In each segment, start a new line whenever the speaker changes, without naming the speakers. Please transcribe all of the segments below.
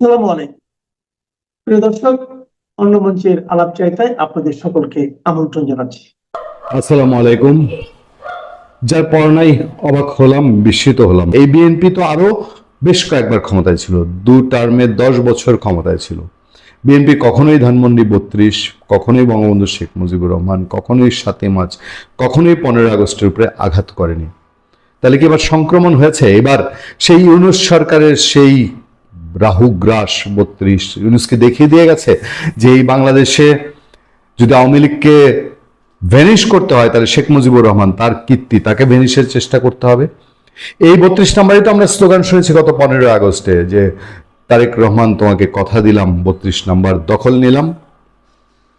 আসসালামু আলাইকুম প্রিয় দর্শক, অন্য মঞ্চের আলাপচারিতায় আপনাদের সকলকে আমন্ত্রণ জানাচ্ছি।
আসসালামু আলাইকুম। যার পড়ানাই অবাক হলাম, বিস্মিত হলাম। এই বিএনপি তো আরো বেশ কয়েকবার ক্ষমতায় ছিল, 2 টার্মে 10 বছর ক্ষমতায় ছিল। বিএনপি কখনোই ধানমন্ডি 32, কখনোই বঙ্গবন্ধু শেখ মুজিবুর রহমান, কখনোই 7ই মার্চ, কখনোই 15 আগস্টের উপরে আঘাত করেনি। তাহলে কি এবার সংক্রমণ হয়েছে? এবার সেই ইউনূস সরকারের সেই রাহু গ্রাস 32 ইউনূসকে দেখিয়ে দিয়ে গেছে যে এই বাংলাদেশে যদি আওয়ামী লীগকে ভ্যানিশ করতে হয় তাহলে শেখ মুজিবুর রহমান, তার কীর্তি, তাকে ভ্যানিশের চেষ্টা করতে হবে। এই 32 নম্বরে তো আমরা স্লোগান শুনেছি গত 15 আগস্টে যে তারেক রহমান তোমাকে কথা দিলাম 32 নম্বর দখল নিলাম।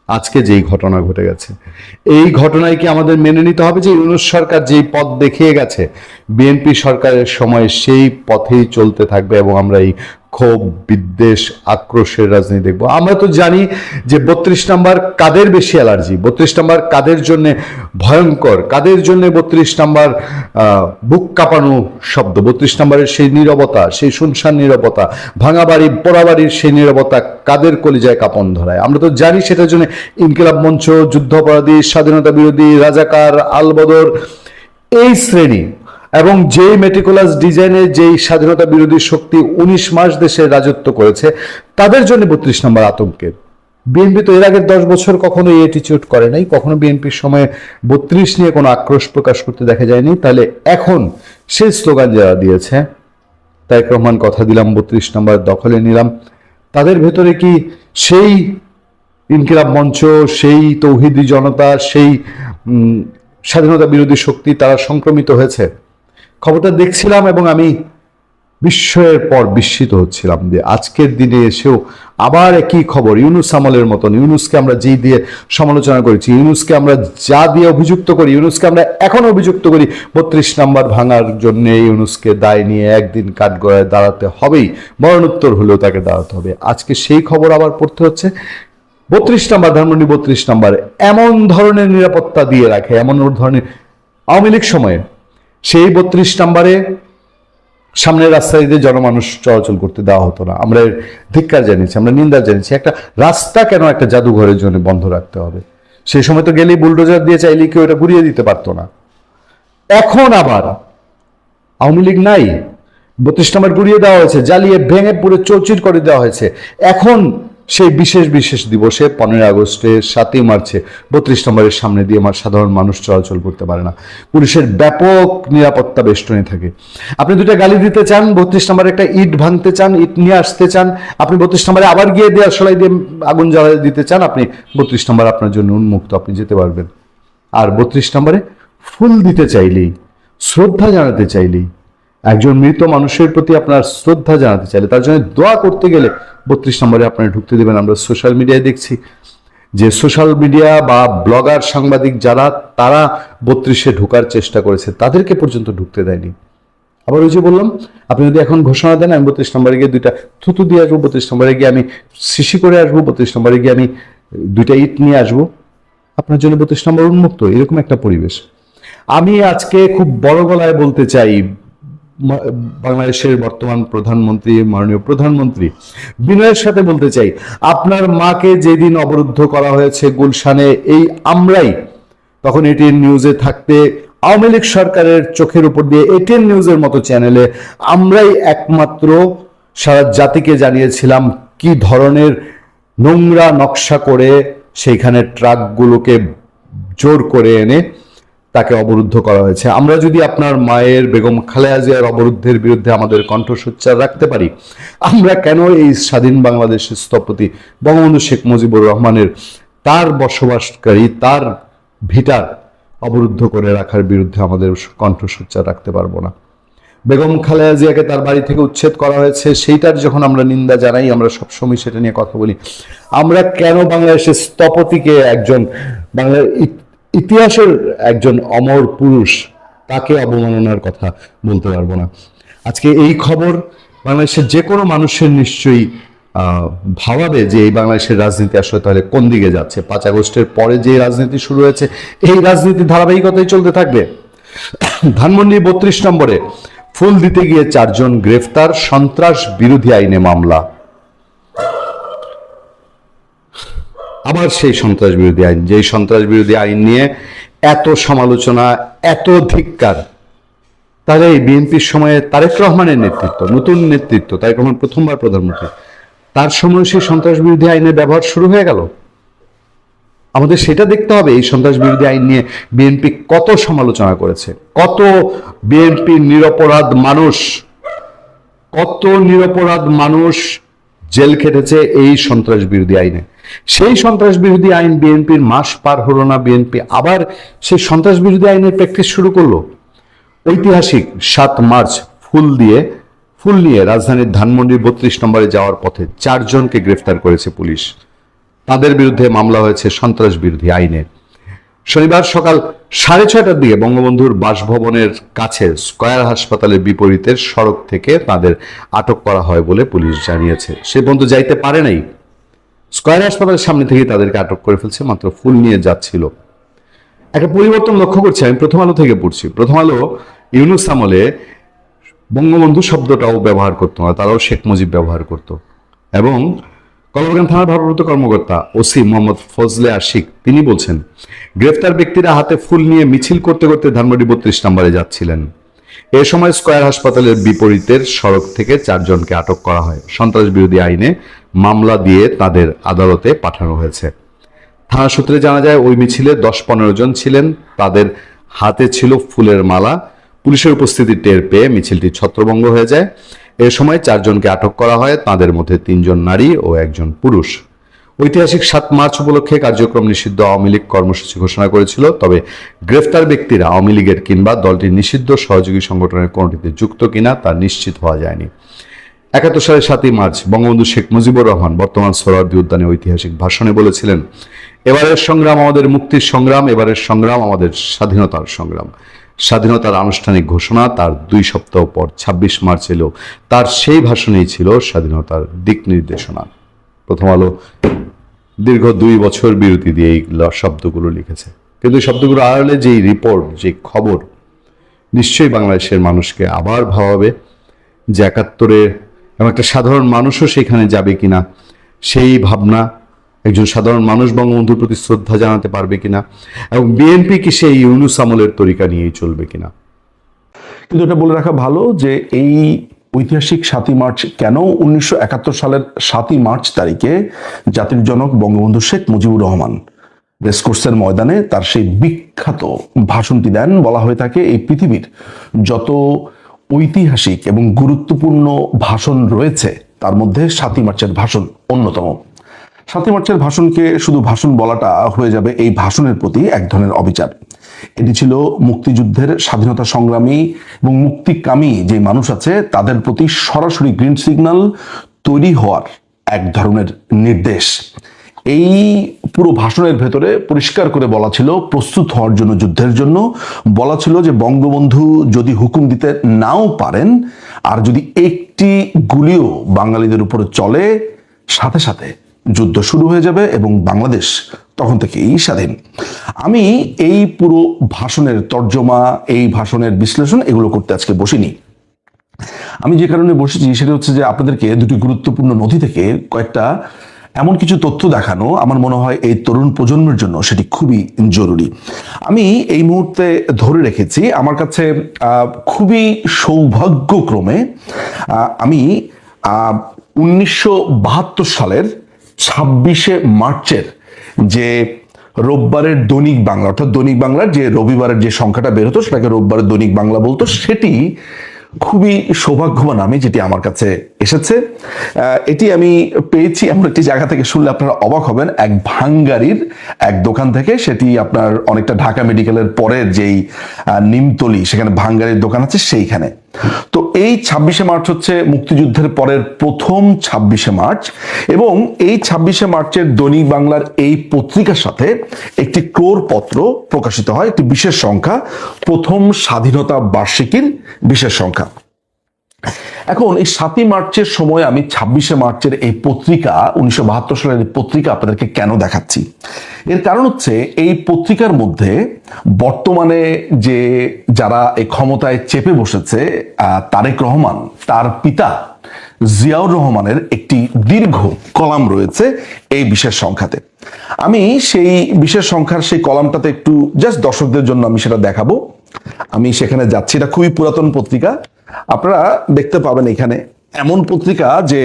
আজকে যেই ঘটনা ঘটে গেছে, এই ঘটনায় কি আমাদের মেনে নিতে হবে যে ইউনূস সরকার যেই পথ দেখিয়ে গেছে বিএনপি সরকারের সময় সেই পথেই চলতে থাকবে এবং আমরা এই ক্ষোভ, বিদ্বেষ, আক্রোশের রাজনীতি দেখবো? আমরা তো জানি যে 32 নম্বর কাদের বেশি অ্যালার্জি, 32 নম্বর কাদের জন্য ভয়ঙ্কর, কাদের জন্য 32 নম্বর বুক কাঁপানো শব্দ, 32 নম্বরের সেই নীরবতা, সেই শুনশান নীরবতা, ভাঙা বাড়ি পোড়া বাড়ির সেই নীরবতা কাদের কলিজায় কাঁপন ধরায়। আমরা তো জানি সেটার জন্য ইনকিলাব মঞ্চ, যুদ্ধাপরাধী, স্বাধীনতা বিরোধী, রাজাকার, আলবদর, এই শ্রেণী এবং যে মেটিকুলাস ডিজাইনে যেই স্বাধীনতা বিরোধী শক্তি 19 মাস দেশে রাজত্ব করেছে তাদের জন্য 32 নম্বর আতঙ্কের। বিএনপি তো এর আগের 10 বছর কখনো এই অ্যাটিটিউড করে নাই, কখনো বিএনপির সময় 32 নিয়ে কোনো আক্রোশ প্রকাশ করতে দেখা যায়নি। তাহলে এখন সেই স্লোগান যারা দিয়েছে, তারেক রহমান কথা দিলাম 32 নম্বর দখলে নিলাম, তাদের ভেতরে কি সেই ইনকিলাব মঞ্চ, সেই তৌহিদি জনতা, সেই স্বাধীনতা বিরোধী শক্তি তারা সংক্রমিত হয়েছে? খবরটা দেখছিলাম এবং আমি বিস্ময়ের পর বিস্মিত হচ্ছিলাম যে আজকের দিনে এসেও আবার একই খবর। ইউনূস আমলের মতন, ইউনূসকে আমরা যেই দিয়ে সমালোচনা করেছি, ইউনূসকে আমরা যা দিয়ে অভিযুক্ত করি, ইউনূসকে আমরা এখন অভিযুক্ত করি 32 নম্বর ভাঙার জন্য, ইউনূসকে দায় নিয়ে একদিন কাঠগড়ায় দাঁড়াতে হবেই, মরণোত্তর হলেও তাকে দাঁড়াতে হবে। আজকে সেই খবর আবার পড়তে হচ্ছে। 32 নম্বর, ধানমন্ডি 32 নম্বর এমন ধরনের নিরাপত্তা দিয়ে রাখে, এমন ধরনের আওয়ামী লীগ সময়ে সেই 32 নম্বরে সামনের রাস্তায় দিয়ে জনমানুষ চলাচল করতে দেওয়া হতো না। আমরা ধিক্কার জানিয়েছি, আমরা নিন্দা জানিয়েছি। একটা রাস্তা কেন একটা জাদুঘরের জন্য বন্ধ রাখতে হবে? সেই সময় তো গেলেই বুলডোজার দিয়ে চাইলে কেউ এটা ঘুরিয়ে দিতে পারতো না। এখন আবার আওয়ামী লীগ নাই, 32 নম্বর ঘুরিয়ে দেওয়া হয়েছে, জ্বালিয়ে ভেঙে পুরো চৌচির করে দেওয়া হয়েছে। এখন সেই বিশেষ বিশেষ দিবসে 15 আগস্টে, 7ই মার্চে 32 নম্বরের সামনে দিয়ে আমার সাধারণ মানুষ চলাচল করতে পারে না। পুলিশের ব্যাপক নিরাপত্তা বেষ্টনী থাকে। আপনি দুটা গালি দিতে চান, 32 নম্বরে একটা ইট ভাঙতে চান, ইট নিয়ে আসতে চান, আপনি 32 নম্বরে আবার গিয়ে দেওয়ার সলাই দিয়ে আগুন জ্বালিয়ে দিতে চান, আপনি 32 নম্বর আপনার জন্য উন্মুক্ত, আপনি যেতে পারবেন। আর 32 নম্বরে ফুল দিতে চাইলেই, শ্রদ্ধা জানাতে চাইলেই, একজন মৃত মানুষের প্রতি আপনার শ্রদ্ধা জানাতে চাইলে, তার জন্য দোয়া করতে গেলে 32 নম্বরে আপনারা ঢুকতে দেবেন। আমরা সোশ্যাল মিডিয়ায় দেখছি যে সোশ্যাল মিডিয়া বা ব্লগার, সাংবাদিক যারা, তারা 32-এ ঢোকার চেষ্টা করেছে, তাদেরকে পর্যন্ত ঢুকতে দেয়নি। আবার ওই যে বললাম, আপনি যদি এখন ঘোষণা দেন আমি 32 নম্বরে গিয়ে 2টা থুতু দিয়ে আসবো, 32 নম্বরে গিয়ে আমি শিশি করে আসবো, 32 নম্বরে গিয়ে আমি 2টা ইট নিয়ে আসবো, আপনার জন্য 32 নম্বর উন্মুক্ত, এরকম একটা পরিবেশ। আমি আজকে খুব বড় গলায় বলতে চাই, বাংলাদেশের বর্তমান প্রধানমন্ত্রী, মাননীয় প্রধানমন্ত্রী বিনয়ের সাথে বলতে চাই, আপনার মাকে যেদিন অবরুদ্ধ করা হয়েছে গুলশানে, এই আমরাই তখন এটিএন নিউজে থাকতে আওয়ামী লীগ সরকারের চোখের উপর দিয়ে এটিএন নিউজের মতো চ্যানেলে আমরাই একমাত্র সারা জাতিকে জানিয়েছিলাম কি ধরনের নোংরা নকশা করে সেইখানে ট্রাকগুলোকে জোর করে এনে তাকে অবরুদ্ধ করা হয়েছে। আমরা যদি আপনার মায়ের, বেগম খালেদা জিয়ার অবরুদ্ধের বিরুদ্ধে আমাদের কণ্ঠসোচ্চার রাখতে পারি, আমরা কেন এই স্বাধীন বাংলাদেশের স্থপতি বঙ্গবন্ধু শেখ মুজিবুর রহমানের, তার বসবাসকারী, তার ভিটার অবরুদ্ধ করে রাখার বিরুদ্ধে আমাদের কণ্ঠসোচ্চার রাখতে পারবো না? বেগম খালেদা জিয়াকে তার বাড়ি থেকে উচ্ছেদ করা হয়েছে, সেইটার যখন আমরা নিন্দা জানাই, আমরা সবসময় সেটা নিয়ে কথা বলি, আমরা কেন বাংলাদেশের স্থপতিকে, একজন বাংলার ইতিহাসের একজন অমর পুরুষ, তাকে অবমাননার কথা বলতে পারবো না? আজকে এই খবর বাংলাদেশের যে কোনো মানুষের নিশ্চয়ই ভাবাবে যে এই বাংলাদেশের রাজনীতি আসলে তাহলে কোন দিকে যাচ্ছে। 5 আগস্টের পরে যে রাজনীতি শুরু হয়েছে, এই রাজনীতি ধারাবাহিকতায় চলতে থাকবে। ধানমন্ডি 32 নম্বরে ফুল দিতে গিয়ে 4 জন গ্রেফতার, সন্ত্রাস বিরোধী আইনে মামলা। আবার সেই সন্ত্রাস বিরোধী আইন, যেই সন্ত্রাস বিরোধী আইন নিয়ে এত সমালোচনা, এত ধিক্কার। তাহলে এই বিএনপির সময়ে তারেক রহমানের নেতৃত্ব, নতুন নেতৃত্ব, তারেক রহমান প্রথমবার প্রধানমন্ত্রী, তার সময় সেই সন্ত্রাস বিরোধী আইনের ব্যবহার শুরু হয়ে গেল। আমাদের সেটা দেখতে হবে, এই সন্ত্রাস বিরোধী আইন নিয়ে বিএনপি কত সমালোচনা করেছে, কত বিএনপির নিরপরাধ মানুষ জেল খেটেছে এই সন্ত্রাস বিরোধী আইনে। সেই সন্ত্রাস বিরোধী আইন বিএনপির মাস পার হলো না, বিএনপি আবার সেই সন্ত্রাস বিরোধী আইনের প্র্যাকটিস শুরু করলো। ঐতিহাসিক 7 মার্চ ফুল নিয়ে রাজধানীর ধানমন্ডির 32 নম্বরে যাওয়ার পথে 4 জনকে গ্রেফতার করেছে পুলিশ। তাদের বিরুদ্ধে মামলা হয়েছে সন্ত্রাস বিরোধী আইনে। শনিবার সকাল 6:30টার দিকে বঙ্গবন্ধুর বাসভবনের কাছে স্কয়ার হাসপাতালের বিপরীতের সড়ক থেকে তাদের আটক করা হয় বলে পুলিশ জানিয়েছে। সে পর্যন্ত যাইতে পারে নাই, স্কয়ার হাসপাতালের সামনে থেকে তাদেরকে আটক করে ফেলছে, মাত্র ফুল নিয়ে যাচ্ছিল। একটা পরিবর্তন লক্ষ্য করছি, আমি প্রথম আলো থেকে পড়ছি। প্রথম আলো ইউনূস আমলে বঙ্গবন্ধু শব্দটাও ব্যবহার করতো না, তারাও শেখ মুজিব ব্যবহার করত। এবং কলাবাগান থানার ভারপ্রাপ্ত কর্মকর্তা ওসি মোহাম্মদ ফজলে আশিক তিনি বলছেন, গ্রেফতার ব্যক্তিরা হাতে ফুল নিয়ে মিছিল করতে করতে ধানমন্ডি 32 নম্বরে যাচ্ছিলেন। এ সময় স্কয়ার হাসপাতালের বিপরীতের সড়ক থেকে 4 জনকে আটক করা হয়। সন্ত্রাস বিরোধী আইনে মামলা দিয়ে তাদের আদালতে পাঠানো হয়েছে। থানা সূত্রে জানা যায়, ওই মিছিলে 10-15 জন ছিলেন, তাদের হাতে ছিল ফুলের মালা। পুলিশের উপস্থিতি টের পেয়ে মিছিলটি ছত্রভঙ্গ হয়ে যায়। এ সময় 4 জনকে আটক করা হয়, তাদের মধ্যে 3 জন নারী ও 1 জন পুরুষ। ঐতিহাসিক 7 মার্চ উপলক্ষে কার্যক্রম নিষিদ্ধ আওয়ামী লীগ কর্মসূচি ঘোষণা করেছিল, তবে গ্রেফতার ব্যক্তিরা আওয়ামী লীগের কিংবা দলটির নিষিদ্ধ সহযোগী সংগঠনের কোনটিতে যুক্ত কিনা তা নিশ্চিত হওয়া যায়নি। 71 সালের 7 মার্চ বঙ্গবন্ধু শেখ মুজিবুর রহমান বর্তমান সোহরাওয়ার্দী উদ্যানে ঐতিহাসিক ভাষণে বলেছিলেন, এবারের সংগ্রাম আমাদের মুক্তির সংগ্রাম, এবারের সংগ্রাম আমাদের স্বাধীনতার সংগ্রাম। স্বাধীনতার আনুষ্ঠানিক ঘোষণা তার 2 সপ্তাহ পর 26 মার্চ এলো। তার সেই ভাষণেই ছিল স্বাধীনতার দিক নির্দেশনা। প্রথম আলো দীর্ঘ 2 বছর বিরতি দিয়ে এই শব্দগুলো লিখেছে, কিন্তু শব্দগুলো আড়ালে যেই রিপোর্ট, যে খবর, নিশ্চয়ই বাংলাদেশের মানুষকে আবার ভাবাবে যে 71-এ এবং একটা সাধারণ মানুষও সেখানে যাবে কিনা, সেই ভাবনা, একজন সাধারণ মানুষ বঙ্গবন্ধুর প্রতি শ্রদ্ধা জানাতে পারবে কিনা, এবং বিএনপি কি সেই ইউনূস আমলের তরিকা নিয়েই চলবে কিনা।
কিন্তু এটা বলে রাখা ভালো যে এই ঐতিহাসিক 7 মার্চ কেন 1971 সালের 7 মার্চ তারিখে জাতির জনক বঙ্গবন্ধু শেখ মুজিবুর রহমান রেসকোর্সের ময়দানে তার সেই বিখ্যাত ভাষণটি দেন। বলা হয়ে থাকে এই পৃথিবীর যত ঐতিহাসিক এবং গুরুত্বপূর্ণ ভাষণ রয়েছে তার মধ্যে 7 মার্চের ভাষণ অন্যতম। 7 মার্চের ভাষণকে শুধু ভাষণ বলাটা হয়ে যাবে এই ভাষণের প্রতি এক ধরনের অবিচার। এটি ছিল মুক্তিযুদ্ধের, স্বাধীনতা সংগ্রামী এবং মুক্তিকামী যে মানুষ আছে তাদের প্রতি সরাসরি গ্রিন সিগন্যাল তৈরি হওয়ার এক ধরনের নির্দেশ। এই পুরো ভাষণের ভেতরে পরিষ্কার করে বলা ছিল প্রস্তুত হওয়ার জন্য, যুদ্ধের জন্য। বলা ছিল যে বঙ্গবন্ধু যদি হুকুম দিতে নাও পারেন, আর যদি একটি গুলিও বাঙালিদের উপরে চলে, সাথে সাথে যুদ্ধ শুরু হয়ে যাবে এবং বাংলাদেশ তখন থেকেই স্বাধীন। আমি এই পুরো ভাষণের তর্জমা, এই ভাষণের বিশ্লেষণ এগুলো করতে আজকে বসিনি। আমি যে কারণে বসেছি সেটা হচ্ছে যে আপনাদেরকে 2টি গুরুত্বপূর্ণ নথি থেকে কয়েকটা এমন কিছু তথ্য দেখানো আমার মনে হয় এই তরুণ প্রজন্মের জন্য সেটি খুবই জরুরি। আমি এই মুহূর্তে ধরে রেখেছি, আমার কাছে খুবই সৌভাগ্যক্রমে আমি 1972 সালের 26শে মার্চের যে রোববারের দৈনিক বাংলা, অর্থাৎ দৈনিক বাংলার যে রবিবারের যে সংখ্যাটা বের হতো সেটাকে রোববারের দৈনিক বাংলা বলতো, সেটি খুবই সৌভাগ্যবান আমি যেটি আমার কাছে এসেছে। এটি আমি পেয়েছি এমন একটি জায়গা থেকে, শুনলে আপনারা অবাক হবেন, এক ভাঙ্গারির এক দোকান থেকে। সেটি আপনার অনেকটা ঢাকা মেডিকেলের পরের যেই নিমতলি, সেখানে ভাঙ্গারির দোকান আছে সেইখানে। তো এই 26শে মার্চ হচ্ছে মুক্তিযুদ্ধের পরের প্রথম 26শে মার্চ, এবং এই 26শে মার্চের দৈনিক বাংলার এই পত্রিকার সাথে একটি ক্রোড়পত্র প্রকাশিত হয়, একটি বিশেষ সংখ্যা, প্রথম স্বাধীনতা বার্ষিকীর বিশেষ সংখ্যা। এখন এই 7 মার্চের সময় আমি 26শে মার্চের এই পত্রিকা, 1972 সালের এই পত্রিকা আপনাদেরকে কেন দেখাচ্ছি? এর কারণ হচ্ছে এই পত্রিকার মধ্যে বর্তমানে যে যারা এই ক্ষমতায় চেপে বসেছে, তারেক রহমান, তার পিতা জিয়াউর রহমানের একটি দীর্ঘ কলাম রয়েছে এই বিশেষ সংখ্যাতে। আমি সেই বিশেষ সংখ্যার সেই কলামটাতে একটু জাস্ট দর্শকদের জন্য আমি সেটা দেখাবো। আমি সেখানে যাচ্ছি। এটা খুবই পুরাতন পত্রিকা, আপনারা দেখতে পাবেন এখানে এমন পত্রিকা যে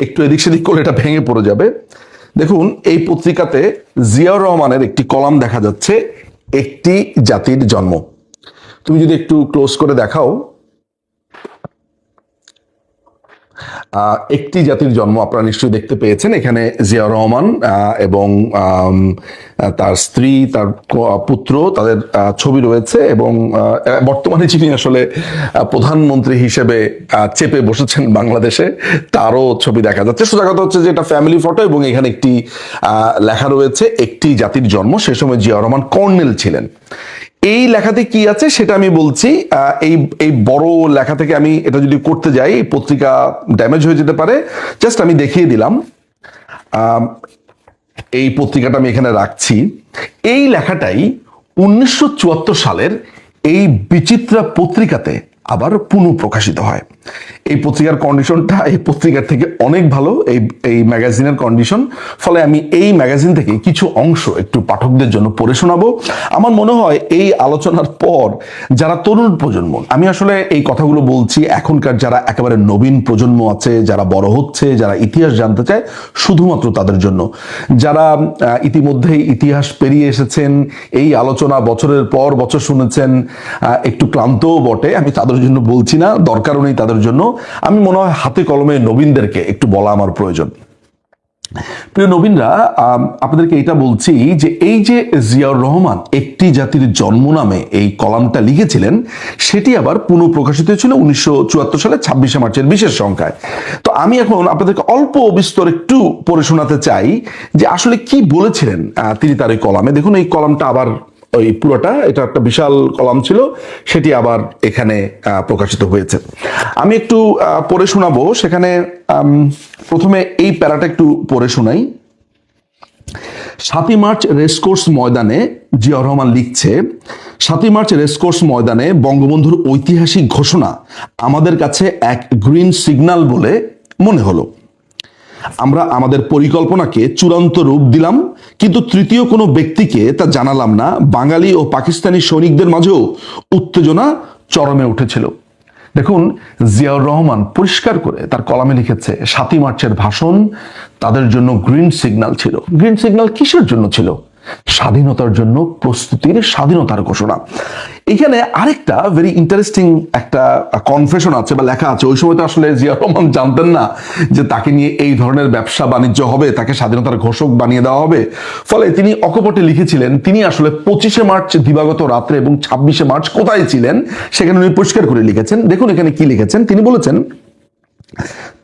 একটু এদিক সেদিক করলে এটা ভেঙে পড়ে যাবে। দেখুন, এই পত্রিকাতে জিয়াউর রহমানের একটি কলাম দেখা যাচ্ছে, একটি জাতির জন্ম। তুমি যদি একটু ক্লোজ করে দেখাও, একটি জাতির জন্ম আপনারা নিশ্চয়ই দেখতে পেয়েছেন। এখানে জিয়াউর রহমান এবং তার স্ত্রী, তার পুত্র, তাদের ছবি রয়েছে এবং বর্তমানে যিনি আসলে প্রধানমন্ত্রী হিসেবে চেপে বসেছেন বাংলাদেশে, তারও ছবি দেখা যাচ্ছে। সোজা কথা হচ্ছে যে এটা ফ্যামিলি ফটো এবং এখানে একটি লেখা রয়েছে, একটি জাতির জন্ম। সে সময় জিয়াউর রহমান কর্নেল ছিলেন। এই লেখাতে কি আছে সেটা আমি বলছি। এই বড় লেখা থেকে আমি এটা যদি করতে যাই, এই পত্রিকা ড্যামেজ হয়ে যেতে পারে। জাস্ট আমি দেখিয়ে দিলাম। এই পত্রিকাটা আমি এখানে রাখছি। এই লেখাটাই 1974 সালের এই বিচিত্রা পত্রিকাতে আবার পুনঃপ্রকাশিত হয়। এই পত্রিকার কন্ডিশনটা এই পত্রিকার থেকে অনেক ভালো, এই ম্যাগাজিনের কন্ডিশন। ফলে আমি এই ম্যাগাজিন থেকে কিছু অংশ একটু পাঠকদের জন্য পড়ে শোনাবো। আমার মনে হয় এই আলোচনার পর যারা তরুণ প্রজন্ম, আমি আসলে এই কথাগুলো বলছি এখনকার যারা একেবারে নবীন প্রজন্ম আছে, যারা বড় হচ্ছে, যারা ইতিহাস জানতে চায়, শুধুমাত্র তাদের জন্য। যারা ইতিমধ্যেই ইতিহাস পেরিয়ে এসেছেন, এই আলোচনা বছরের পর বছর শুনেছেন, একটু ক্লান্তও বটে, আমি তাদের জন্য বলছি না, দরকারও নেই তাদের জন্য। আমি মনে হয় হাতে কলমে নবীনদেরকে একটু বলা আমার প্রয়োজন। প্রিয় নবীনরা, আপনাদেরকে এটা বলছি যে এই যে জিয়াউর রহমান একটি জাতির জন্ম নামে এই কলামটা লিখেছিলেন, সেটি আবার পুনঃপ্রকাশিত হয়েছিল 1974 সালে 26শে মার্চের বিশেষ সংখ্যায়। তো আমি এখন আপনাদেরকে অল্প বিস্তর একটু পড়ে শোনাতে চাই যে আসলে কি বলেছিলেন তিনি তার এই কলামে। দেখুন, এই কলামটা আবার ওই পুরোটা, এটা একটা বিশাল কলাম ছিল, সেটি আবার এখানে প্রকাশিত হয়েছে। আমি একটু পড়ে শোনাবো। সেখানে প্রথমে এই প্যারাটা একটু পড়ে শোনাই। 7ই মার্চ রেসকোর্স ময়দানে জিয়াউর রহমান লিখছে, 7ই মার্চ রেসকোর্স ময়দানে বঙ্গবন্ধুর ঐতিহাসিক ঘোষণা আমাদের কাছে এক গ্রিন সিগন্যাল বলে মনে হলো। আমরা আমাদের পরিকল্পনাকে চূড়ান্ত রূপ দিলাম, কিন্তু তৃতীয় কোনো ব্যক্তিকে তা জানালাম না। বাঙালি ও পাকিস্তানি সৈনিকদের মাঝেও উত্তেজনা চরমে উঠেছিল। দেখুন, জিয়াউর রহমান পরিষ্কার করে তার কলামে লিখেছে 7ই মার্চের ভাষণ তাদের জন্য গ্রিন সিগন্যাল ছিল। গ্রিন সিগন্যাল কিসের জন্য ছিল? স্বাধীনতার জন্য প্রস্তুতির, স্বাধীনতার ঘোষণা। এখানে আরেকটা ভেরি ইন্টারেস্টিং একটা কনফেশন আছে বা লেখা আছে। ওই সময় তো আসলে জিয়াউর রহমান জানতেন না যে তাকে নিয়ে এই ধরনের ব্যবসা বাণিজ্য হবে, তাকে স্বাধীনতার ঘোষক বানিয়ে দেওয়া হবে। ফলে তিনি অকপটে লিখেছিলেন তিনি আসলে 25শে মার্চ দিবাগত রাত্রে এবং 26শে মার্চ কোথায় ছিলেন সেখানে উনি পরিষ্কার করে লিখেছেন। দেখুন এখানে কি লিখেছেন। তিনি বলেছেন,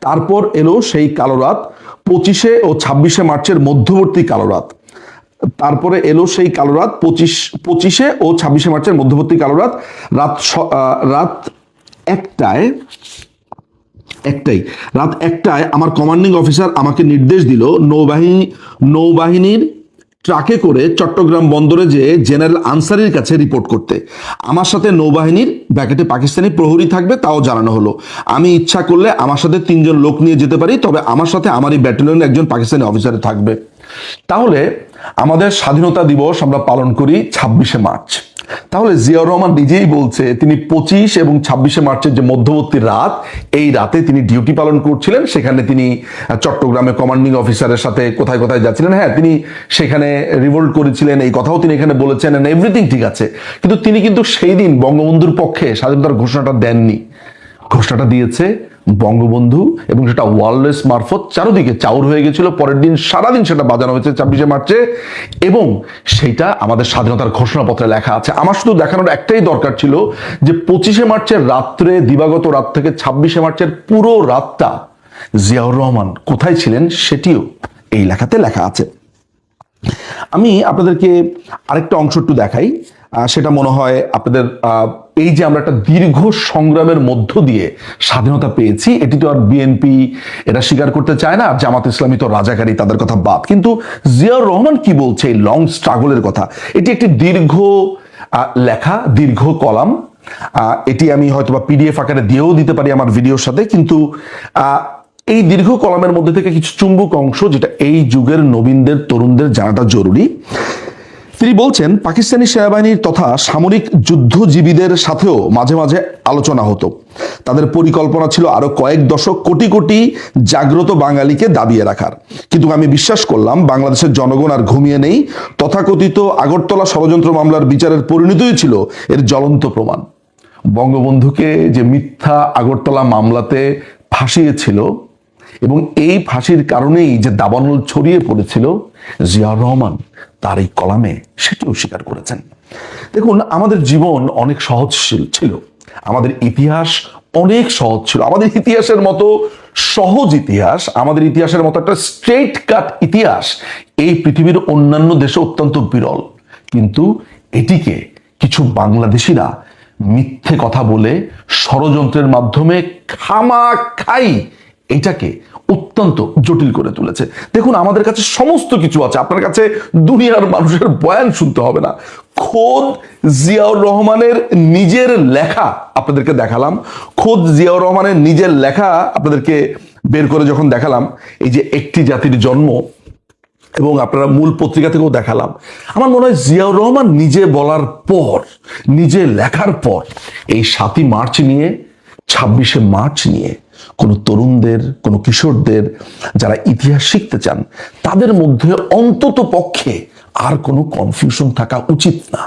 তারপর এলো সেই কালো রাত, 25শে ও 26শে মার্চের মধ্যবর্তী কালো রাত। তারপরে এলো সেই কালো রাত, 25শে ও 26শে মার্চের মধ্যবর্তী কালো রাত। রাত একটায় আমার কমান্ডিং অফিসার আমাকে নির্দেশ দিল নৌবাহিনীর ট্রাকে করে চট্টগ্রাম বন্দরে যে জেনারেল আনসারির কাছে রিপোর্ট করতে। আমার সাথে নৌবাহিনীর ব্যাকেটে পাকিস্তানি প্রহরী থাকবে, তাও জানানো হলো। আমি ইচ্ছা করলে আমার সাথে 3 জন লোক নিয়ে যেতে পারি, তবে আমার সাথে আমার এই ব্যাটালিয়নের একজন পাকিস্তানি অফিসার থাকবে। তাহলে আমাদের স্বাধীনতা দিবস আমরা পালন করি 26শে মার্চ। তাহলে জিয়াউর রহমান নিজেই বলছে তিনি 25 এবং 26শে মার্চের যে মধ্যবর্তী রাত, এই রাতে তিনি ডিউটি পালন করছিলেন। সেখানে তিনি চট্টগ্রামে কমান্ডিং অফিসারের সাথে কোথায় কোথায় যাচ্ছিলেন। হ্যাঁ, তিনি সেখানে রিভোল্ট করেছিলেন, এই কথাও তিনি এখানে বলেছেন, এভরিথিং ঠিক আছে। কিন্তু তিনি কিন্তু সেই দিন বঙ্গবন্ধুর পক্ষে স্বাধীনতার ঘোষণাটা দেননি। ঘোষণাটা দিয়েছে বঙ্গবন্ধু এবং সেটা ওয়ারলেস মারফত চারদিকে চাউর হয়ে গেছিল। পরের দিন সারাদিন সেটা বাজানো হয়েছে 26শে মার্চে এবং সেটা আমাদের স্বাধীনতার ঘোষণাপত্রে লেখা আছে। আমার শুধু দেখানোর একটাই দরকার ছিল যে 25শে মার্চের রাত্রে, দিবাগত রাত থেকে 26শে মার্চের পুরো রাতটা জিয়াউর রহমান কোথায় ছিলেন সেটিও এই লেখাতে লেখা আছে। আমি আপনাদেরকে আরেকটা অংশ একটু দেখাই। সেটা মনে হয় আপনাদের, এই যে আমরা একটা দীর্ঘ সংগ্রামের মধ্য দিয়ে স্বাধীনতা পেয়েছি, এটি তো আর বিএনপি এটা স্বীকার করতে চায় না, জামাত ইসলামী তো রাজাকারী, তাদের কথা বাদ। কিন্তু জিয়াউর রহমান কি বলছে এই লং স্ট্রাগলের কথা? এটি একটি দীর্ঘ লেখা, দীর্ঘ কলাম। এটি আমি হয়তো বা পিডিএফ আকারে দিয়েও দিতে পারি আমার ভিডিওর সাথে, কিন্তু এই দীর্ঘ কলামের মধ্যে থেকে কিছু চুম্বক অংশ যেটা এই যুগের নবীনদের তরুণদের জানাটা জরুরি। তিনি বলছেন, পাকিস্তানি সেনাবাহিনীর তথা সামরিক যুদ্ধজীবীদের সাথেও মাঝে মাঝে আলোচনা হতো। তাদের পরিকল্পনা ছিল আরো কয়েক দশক কোটি কোটি জাগ্রত বাঙালিকে দাবিয়ে রাখার। কিন্তু আমি বিশ্বাস করলাম বাংলাদেশের জনগণ আর ঘুমিয়ে নেই। তথাকথিত আগরতলা ষড়যন্ত্র মামলার বিচারের পরিণতিই ছিল এর জ্বলন্ত প্রমাণ। বঙ্গবন্ধুকে যে মিথ্যা আগরতলা মামলাতে ফাঁসিয়েছিল এবং এই ফাঁসির কারণেই যে দাবানল ছড়িয়ে পড়েছিল, জিয়াউর রহমান তার এই কলামে সেটিও স্বীকার করেছেন। দেখুন, আমাদের জীবন অনেক সহজশীল ছিল, আমাদের ইতিহাস অনেক সহজ ছিল। আমাদের ইতিহাসের মতো সহজ ইতিহাস, আমাদের ইতিহাসের মতো একটা স্ট্রেট কাট ইতিহাস এই পৃথিবীর অন্যান্য দেশে অত্যন্ত বিরল। কিন্তু এটিকে কিছু বাংলাদেশিরা মিথ্যে কথা বলে ষড়যন্ত্রের মাধ্যমে খামাখাই এটাকে অত্যন্ত জটিল করে তুলেছে। দেখুন, আমাদের কাছে সমস্ত কিছু আছে, আপনার কাছে দুনিয়ার মানুষের বয়ান শুনতে হবে না। খোদ জিয়াউর রহমানের নিজের লেখা আপনাদেরকে দেখালাম, খোদ জিয়াউর রহমানের নিজের লেখা আপনাদেরকে বের করে যখন দেখালাম, এই যে একটি জাতির জন্ম, এবং আপনারা মূল পত্রিকা থেকেও দেখালাম, আমার মনে হয় জিয়াউর রহমান নিজে বলার পর, নিজে লেখার পর এই 7ই মার্চ নিয়ে, 26শে মার্চ নিয়ে কোনো তরুণদের, কোনো কিশোরদের যারা ইতিহাস শিখতে চান, তাদের মধ্যে অন্তত পক্ষে আর কোনো কনফিউশন থাকা উচিত না।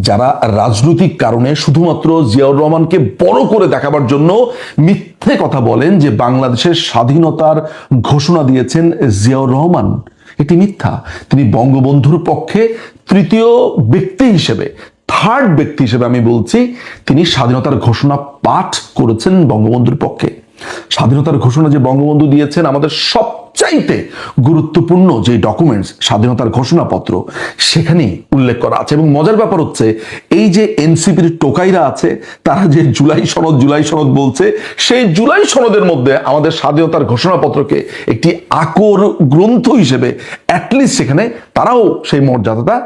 যারা রাজনৈতিক কারণে শুধুমাত্র জিয়াউর রহমানকে বড় করে দেখাবার জন্য মিথ্যে কথা বলেন যে বাংলাদেশের স্বাধীনতার ঘোষণা দিয়েছেন জিয়াউর রহমান, এটি মিথ্যা। তিনি বঙ্গবন্ধুর পক্ষে তৃতীয় ব্যক্তি হিসেবে, থার্ড ব্যক্তি হিসেবে আমি বলছি, তিনি স্বাধীনতার ঘোষণা পাঠ করেছেন বঙ্গবন্ধুর পক্ষে। স্বাধীনতার ঘোষণা যে বঙ্গবন্ধু দিয়েছেন, আমাদের সবচাইতে গুরুত্বপূর্ণ যে ডকুমেন্টস স্বাধীনতার ঘোষণাপত্র, সেখানেই উল্লেখ করা আছে। এবং মজার ব্যাপার হচ্ছে, এই যে এনসিপির টোকাইরা আছে, তারা যে জুলাই সনদ বলছে, সেই জুলাই সনদের মধ্যে আমাদের স্বাধীনতার ঘোষণাপত্রকে একটি আকর গ্রন্থ হিসেবে অ্যাটলিস্ট সেখানে তারাও সেই মর্যাদাটা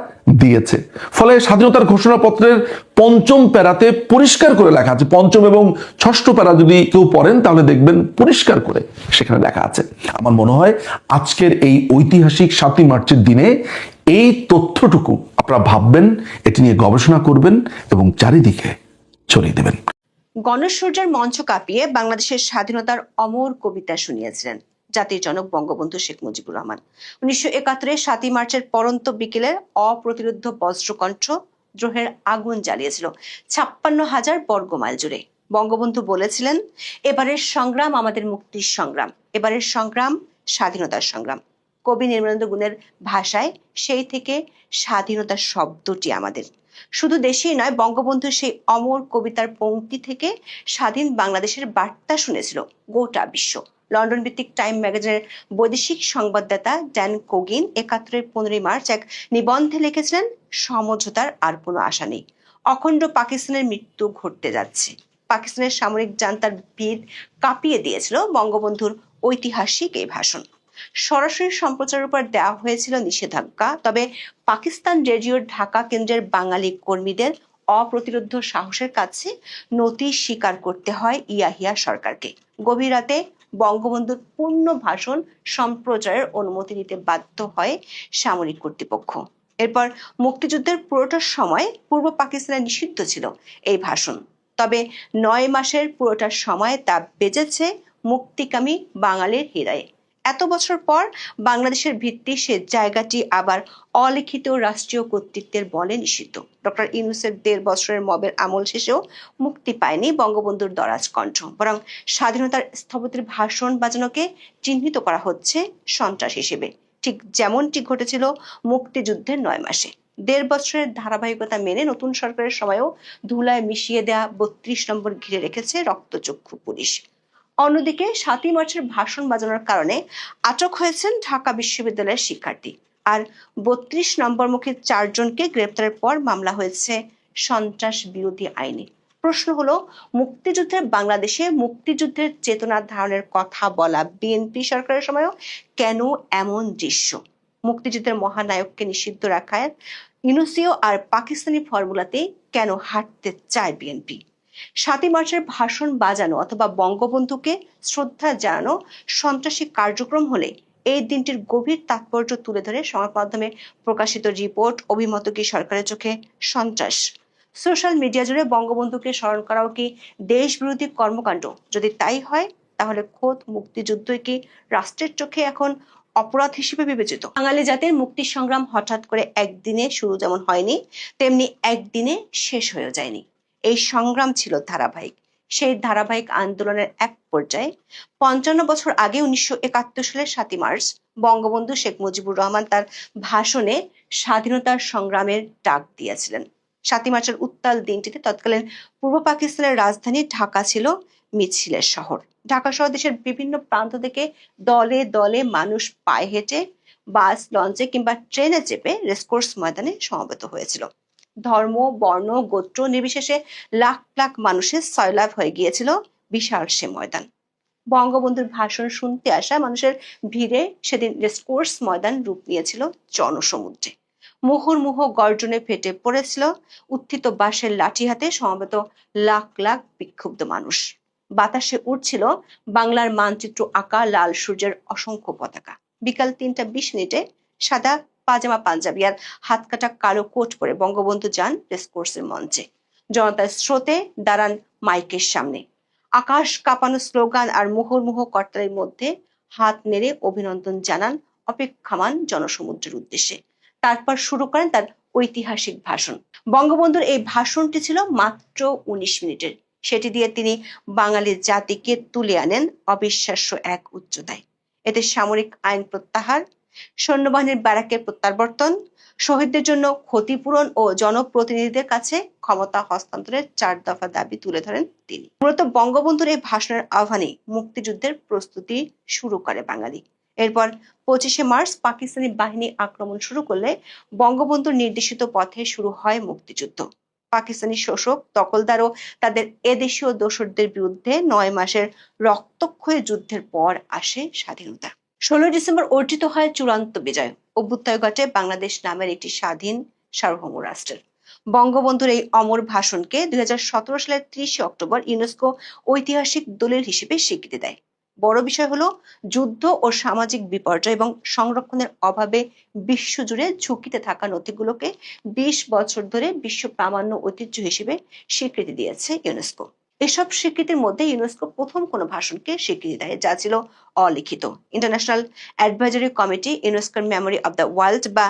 দিয়েছে। ফলে স্বাধীনতার ঘোষণাপত্রের 5ম প্যারাতে পরিষ্কার করে লেখা আছে, 5ম এবং 6ষ্ঠ প্যারা যদি কেউ পড়েন তাহলে দেখবেন পরিষ্কার করে সেখানে লেখা আছে। আমার মনে হয় আজকের এই ঐতিহাসিক 7ই মার্চের দিনে এই তথ্যটুকু আপনারা ভাববেন, এটি নিয়ে গবেষণা করবেন এবং চারিদিকে ছড়িয়ে দেবেন।
গণসূর্যের মঞ্চ কাঁপিয়ে বাংলাদেশের স্বাধীনতার অমর কবিতা শুনিয়েছিলেন জাতির জনক বঙ্গবন্ধু শেখ মুজিবুর রহমান। 1971-এর 7ই মার্চের পরন্ত বিকেলের অপ্রতিরোধ্য বজ্রকণ্ঠ দ্রোহের আগুন জ্বালিয়েছিল 56,000 বর্গমাইল জুড়ে। বঙ্গবন্ধু বলেছিলেন, এবারের সংগ্রাম আমাদের মুক্তির সংগ্রাম, এবারের সংগ্রাম স্বাধীনতার সংগ্রাম। কবি নির্মলেন্দু গুণের ভাষায় সেই থেকে স্বাধীনতার শব্দটি আমাদের। শুধু দেশেই নয়, বঙ্গবন্ধু সেই অমর কবিতার পংক্তি থেকে স্বাধীন বাংলাদেশের বার্তা শুনেছিল গোটা বিশ্ব। লন্ডন ভিত্তিক টাইম ম্যাগাজিনের বৈদেশিক সংবাদদাতা ড্যান কোগিন 71-এর 15ই মার্চ এক নিবন্ধে লিখেছিলেন, সমঝোতার আর কোনো আশা নেই, অখণ্ড পাকিস্তানের মৃত্যু ঘটতে যাচ্ছে। পাকিস্তানের সামরিক জান্তার ভিত কাঁপিয়ে দিয়েছিল বঙ্গবন্ধুর ঐতিহাসিক এই ভাষণ। সরাসরি সম্প্রচারের উপর দেওয়া হয়েছিল নিষেধাজ্ঞা, তবে পাকিস্তান রেডিওর ঢাকা কেন্দ্রের বাঙালি কর্মীদের অপ্রতিরোধ্য সাহসের কাছে নতি স্বীকার করতে হয় ইয়াহিয়া সরকারকে। গভীর রাতে বঙ্গবন্ধুর পূর্ণ ভাষণ সম্প্রচারের অনুমতি নিতে বাধ্য হয় সামরিক কর্তৃপক্ষ। এরপর মুক্তিযুদ্ধের পুরোটা সময় পূর্ব পাকিস্তানে নিষিদ্ধ ছিল এই ভাষণ, তবে 9 মাসের পুরোটা সময় তা বেজেছে মুক্তিকামী বাঙালির হৃদয়ে। এত বছর পর বাংলাদেশের ভিত্তি সে জায়গাটি আবার অলিখিত রাষ্ট্রীয় কর্তৃত্বের বলে নিষিদ্ধ। ডক্টর ইউনূসের 1.5 বছরের মবের আমল শেষেও মুক্তি পায়নি বঙ্গবন্ধুর দরাজ কণ্ঠ, বরং স্বাধীনতার স্থপতির ভাষণ বাজানোকে চিহ্নিত করা হচ্ছে সন্ত্রাস হিসেবে, ঠিক যেমনটি ঘটেছিল মুক্তিযুদ্ধের 9 মাসে। 1.5 বছরের ধারাবাহিকতা মেনে নতুন সরকারের সময়ও ধুলায় মিশিয়ে দেয়া 32 নম্বর ঘিরে রেখেছে রক্তচক্ষু পুলিশ। অন্যদিকে 7ই মার্চের ভাষণ বাজানোর কারণে আটক হয়েছেন ঢাকা বিশ্ববিদ্যালয়ের শিক্ষার্থী, আর 32 নম্বর মুখে 4 জনকে গ্রেপ্তারের পর মামলা হয়েছে সন্ত্রাস বিরোধী আইনে। প্রশ্ন হলো, মুক্তিযুদ্ধের বাংলাদেশে মুক্তিযুদ্ধের চেতনা ধারণের কথা বলা বিএনপি সরকারের সময়ও কেন এমন দৃশ্য? মুক্তিযুদ্ধের মহানায়ককে নিষিদ্ধ রাখার ইউনূসীয় আর পাকিস্তানি ফর্মুলাতে কেন হাঁটতে চায় বিএনপি? 7ই মার্চের ভাষণ বাজানো অথবা বঙ্গবন্ধুকে শ্রদ্ধা জানানো সন্ত্রাসী কার্যক্রম হলে এই দিনটির গভীর তাৎপর্য তুলে ধরে সংবাদ মাধ্যমে প্রকাশিত রিপোর্ট অভিমত কি সরকারের চোখে সন্ত্রাস। সোশ্যাল মিডিয়া জুড়ে বঙ্গবন্ধুকে স্মরণ করাও কি দেশবিরোধী কর্মকাণ্ড? যদি তাই হয় তাহলে খোদ মুক্তিযুদ্ধই কি রাষ্ট্রের চোখে এখন অপরাধ হিসেবে বিবেচিত? বাঙালি জাতির মুক্তি সংগ্রাম হঠাৎ করে একদিনে শুরু যেমন হয়নি, তেমনি একদিনে শেষ হয়েও যায়নি। এই সংগ্রাম ছিল ধারাবাহিক। সেই ধারাবাহিক আন্দোলনের এক পর্যায়ে 55 বছর আগে 1971 সালের 7ই মার্চ বঙ্গবন্ধু শেখ মুজিবুর রহমান তার ভাষণে স্বাধীনতার সংগ্রামের ডাক দিয়েছিলেন। 7ই মার্চের উত্তাল দিনটিতে তৎকালীন পূর্ব পাকিস্তানের রাজধানী ঢাকা ছিল মিছিলের শহর। ঢাকা সহ দেশের বিভিন্ন প্রান্ত থেকে দলে দলে মানুষ পায়ে হেঁটে, বাস, লঞ্চে কিংবা ট্রেনে চেপে রেসকোর্স ময়দানে সমবেত হয়েছিল। ধর্ম, বর্ণ, গোত্র নির্বিশেষে লাখ লাখ মানুষের সয়লাভ হয়ে গিয়েছিল বিশাল সে ময়দান। বঙ্গবন্ধুর ভাষণ শুনতে আসা মানুষের ভিড়ে সেদিন রেসকোর্স ময়দান রূপ নিয়েছিল জনসমুদ্রে। মুহুর্মুহু গর্জনে ফেটে পড়েছিল উত্থিত বাঁশের লাঠি হাতে সমবেত লাখ লাখ বিক্ষুব্ধ মানুষ। বাতাসে উঠছিল বাংলার মানচিত্র আঁকা লাল সূর্যের অসংখ্য পতাকা। বিকাল 3:20 সাদা পাজামা পাঞ্জাবি আর হাত কাটা কালো কোট পরে বঙ্গবন্ধু যান রেসকোর্সের মঞ্চে। জনতার স্রোতে দাঁড়ান মাইকের সামনে। আকাশ কাঁপানো স্লোগান আর মুহুর্মুহু করতালির মধ্যে হাত নেড়ে অভিনন্দন জানান অপেক্ষামান জনসমুদ্রের উদ্দেশ্যে। তারপর শুরু করেন তার ঐতিহাসিক ভাষণ। বঙ্গবন্ধুর এই ভাষণটি ছিল মাত্র 19 মিনিটের। সেটি দিয়ে তিনি বাঙালি জাতিকে তুলে আনেন অবিশ্বাস্য এক উচ্চতায়। এতে সামরিক আইন প্রত্যাহার, সৈন্যবাহিনীর ব্যারাকের প্রত্যাবর্তন, শহীদদের জন্য ক্ষতিপূরণ ও জনপ্রতিনিধিদের কাছে ক্ষমতা হস্তান্তরের 4 দফা দাবি তুলে ধরেন তিনি। মূলত বঙ্গবন্ধুর এই ভাষণের আহ্বানে মুক্তিযুদ্ধের প্রস্তুতি শুরু করে বাঙালি। এরপর 25শে মার্চ পাকিস্তানি বাহিনী আক্রমণ শুরু করলে বঙ্গবন্ধুর নির্দেশিত পথে শুরু হয় মুক্তিযুদ্ধ। পাকিস্তানি শোষক, দখলদার ও তাদের এদেশীয় দোসরদের বিরুদ্ধে 9 মাসের রক্তক্ষয়ী যুদ্ধের পর আসে স্বাধীনতা। 16 ডিসেম্বর অর্জিত হয় চূড়ান্ত বিজয়। অভ্যুদয় ঘটে বাংলাদেশ নামের একটি স্বাধীন সার্বভৌম রাষ্ট্রের। বঙ্গবন্ধুর এই অমর ভাষণকে 2017 সালের 30 অক্টোবর ইউনেস্কো ঐতিহাসিক দলিল হিসেবে স্বীকৃতি দেয়। বড় বিষয় হলো যুদ্ধ ও সামাজিক বিপর্যয় এবং সংরক্ষণের অভাবে বিশ্বজুড়ে ঝুঁকিতে থাকা নথিগুলোকে 20 বছর ধরে বিশ্ব প্রামাণ্য ঐতিহ্য হিসেবে স্বীকৃতি দিয়েছে ইউনেস্কো। এসব স্বীকৃতির মধ্যে ইউনেস্কো প্রথম কোনো ভাষণকে স্বীকৃতি দেয় যা ছিল অলিখিত। ইন্টারন্যাশনাল অ্যাডভাইজারি কমিটি ইউনেস্কোর মেমোরি অব দ্য ওয়ার্ল্ড বা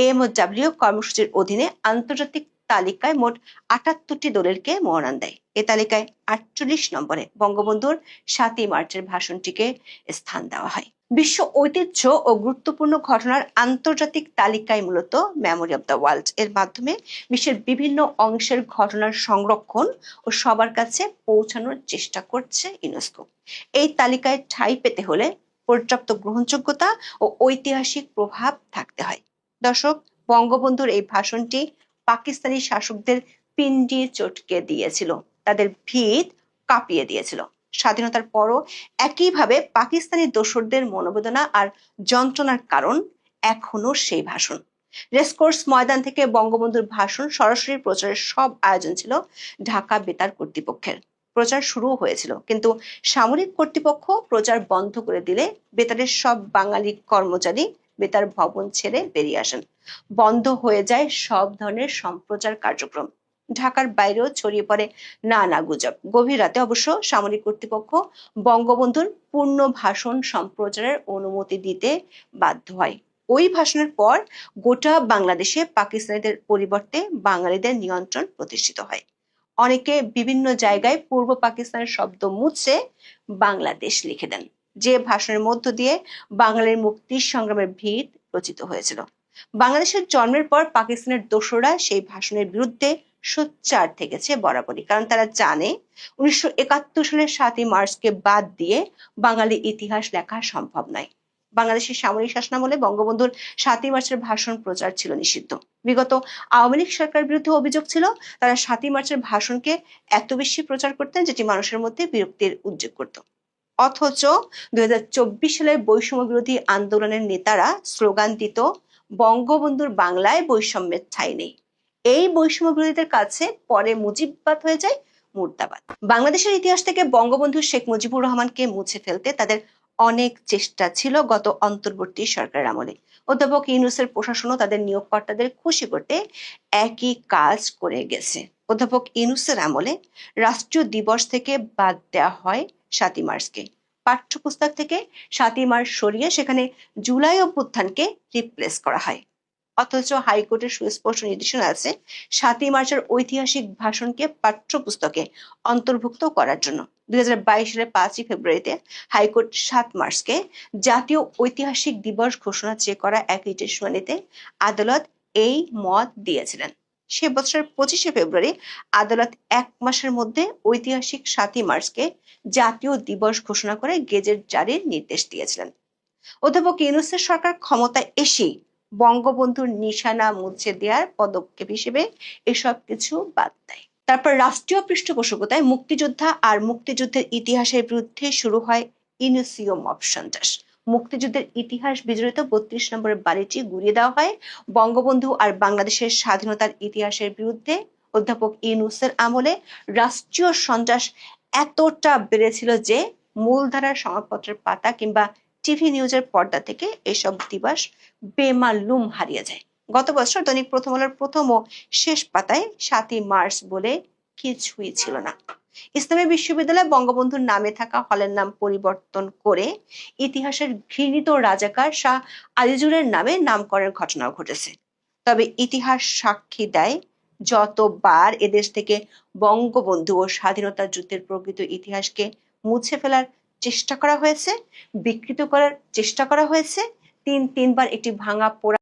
AMOW কর্মসূচির অধীনে আন্তর্জাতিক তালিকায় মোট 78টি দলিলকে মনোনয়ন দেয়। এ তালিকায় 48 নম্বরে বঙ্গবন্ধুর 7ই মার্চের ভাষণটিকে স্থান দেওয়া হয়। বিশ্ব ঐতিহ্য ও গুরুত্বপূর্ণ ঘটনার আন্তর্জাতিক তালিকায় মূলত মেমোরি অব দ্য ওয়ার্ল্ড এর মাধ্যমে বিশ্বের বিভিন্ন অংশের ঘটনার সংরক্ষণ ও সবার কাছে পৌঁছানোর চেষ্টা করছে ইউনেস্কো। এই তালিকায় ঠাঁই পেতে হলে পর্যাপ্ত গ্রহণযোগ্যতা ও ঐতিহাসিক প্রভাব থাকতে হয়। দর্শক, বঙ্গবন্ধুর এই ভাষণটি পাকিস্তানি শাসকদের পিণ্ডি চটকে দিয়েছিল, তাদের ভিত কাঁপিয়ে দিয়েছিল। স্বাধীনতার পরও একইভাবে পাকিস্তানি দোসরদের মনোবেদনা আর যন্ত্রণার কারণ এখনো সেই ভাষণ। রেসকোর্স ময়দান থেকে বঙ্গবন্ধুর ভাষণ সরাসরি প্রচারের সব আয়োজন ছিল ঢাকা বেতার কর্তৃপক্ষের। প্রচার শুরুও হয়েছিল, কিন্তু সামরিক কর্তৃপক্ষ প্রচার বন্ধ করে দিলে বেতারের সব বাঙালি কর্মচারী বেতার ভবন ছেড়ে বেরিয়ে আসেন। বন্ধ হয়ে যায় সব ধরনের সম্প্রচার কার্যক্রম। ঢাকার বাইরেও ছড়িয়ে পড়ে নানা গুজব। গভীর রাতে অবশ্য সামরিক কর্তৃপক্ষ বঙ্গবন্ধুর পূর্ণ ভাষণ সম্প্রচারের অনুমতি দিতে বাধ্য হয়। ওই ভাষণের পর গোটা বাংলাদেশে পাকিস্তানিদের পরিবর্তে বাঙালিদের নিয়ন্ত্রণ প্রতিষ্ঠিত হয়। অনেকে বিভিন্ন জায়গায় পূর্ব পাকিস্তানের শব্দ মুছে বাংলাদেশ লিখে দেন, যে ভাষণের মধ্য দিয়ে বাঙালির মুক্তির সংগ্রামের ভিত রচিত হয়েছিল। বাংলাদেশের জন্মের পর পাকিস্তানের দোসররা সেই ভাষণের বিরুদ্ধে সোচ্চার থেকেছে বরাবরই, কারণ তারা জানে 1971 সালের 7ই মার্চকে বাদ দিয়ে বাঙালি ইতিহাস লেখা সম্ভব নয়। বাংলাদেশের সামরিক শাসনামলে বঙ্গবন্ধুর 7ই মার্চের ভাষণ প্রচার ছিল নিষিদ্ধ। বিগত আওয়ামী লীগ সরকারের বিরুদ্ধে অভিযোগ ছিল তারা 7ই মার্চের ভাষণকে এত বেশি প্রচার করতেন যেটি মানুষের মধ্যে বিরক্তির উদ্যোগ করত। অথচ 2024 সালের বৈষম্য বিরোধী আন্দোলনের নেতারা স্লোগান দিত, বঙ্গবন্ধুর বাংলায় বৈষম্যের ঠাঁই নেই। এই বৈষম্য বিরোধীদের কাছে পরে মুজিববাদ হয়ে যায় মুর্দাবাদ। বাংলাদেশের ইতিহাস থেকে বঙ্গবন্ধু শেখ মুজিবুর রহমানকে মুছে ফেলতে তাদের অনেক চেষ্টা ছিল গত অন্তর্বর্তী সরকারের আমলে। অধ্যাপক ইউনূসের প্রশাসনও তাদের নিয়োগকর্তাদের খুশি করতে একই কাজ করে গেছে। অধ্যাপক ইউনূসের আমলে রাষ্ট্রীয় দিবস থেকে বাদ দেওয়া হয় ৭ই মার্চকে। পাঠ্যপুস্তক থেকে ৭ই মার্চ সরিয়ে সেখানে জুলাই অভ্যুত্থানকে রিপ্লেস করা হয়। অথচ হাইকোর্টের সুস্পষ্ট নির্দেশনা আছে ৭ই মার্চের ঐতিহাসিক ভাষণকে পাঠ্যপুস্তকে অন্তর্ভুক্ত করার জন্য। ২০২২ সালের ৫ই ফেব্রুয়ারিতে হাইকোর্ট ৭ মার্চকে জাতীয় ঐতিহাসিক দিবস ঘোষণা চেয়ে করা এক রিটের শুনানিতে আদালত এই মত দিয়েছিলেন। সে বছরের ২৫শে ফেব্রুয়ারি আদালত ১ মাসের মধ্যে ঐতিহাসিক ৭ই মার্চকে জাতীয় দিবস ঘোষণা করে গেজেট জারির নির্দেশ দিয়েছিলেন। অধ্যাপক ইউনূসের সরকার ক্ষমতায় এসেই বঙ্গবন্ধুর নিশানা মুছে দেওয়ার পদক্ষেপ হিসেবে এসব কিছু বাদ দেয়। তারপর রাষ্ট্রীয় পৃষ্ঠপোষকতায় মুক্তিযোদ্ধা আর মুক্তিযুদ্ধের ইতিহাসের বিরুদ্ধে শুরু হয় ইউনুসীয় মব সন্ত্রাস। মুক্তিযুদ্ধের ইতিহাস বিজড়িত ৩২ নম্বরের বাড়িটি গুড়িয়ে দেওয়া হয়। বঙ্গবন্ধু আর বাংলাদেশের স্বাধীনতার ইতিহাসের বিরুদ্ধে অধ্যাপক ইউনূসের আমলে রাষ্ট্রীয় সন্ত্রাস এতটা বেড়েছিল যে মূলধারার সংবাদপত্রের পাতা কিংবা টিভি নিউজের পর্দা থেকে এসব দিবস বেমালুম হারিয়ে যায়। গত বছর দৈনিক প্রথম আলোর প্রথম ও শেষ পাতায় ৭ই মার্চ বলে কিছুই ছিল না। ইসলামী বিশ্ববিদ্যালয় বঙ্গবন্ধুর নামে থাকা হলের নাম পরিবর্তন করে ইতিহাসের ঘৃণিত রাজাকার শাহ আজিজুরের নামে নামকরণের ঘটনাও ঘটেছে। তবে ইতিহাস সাক্ষী দেয় যতবার এদেশ থেকে বঙ্গবন্ধু ও স্বাধীনতা যুদ্ধের প্রকৃত ইতিহাসকে মুছে ফেলার চেষ্টা করা হয়েছে, বিকৃত করার চেষ্টা করা হয়েছে, তিনবার একটি ভাঙা পোড়া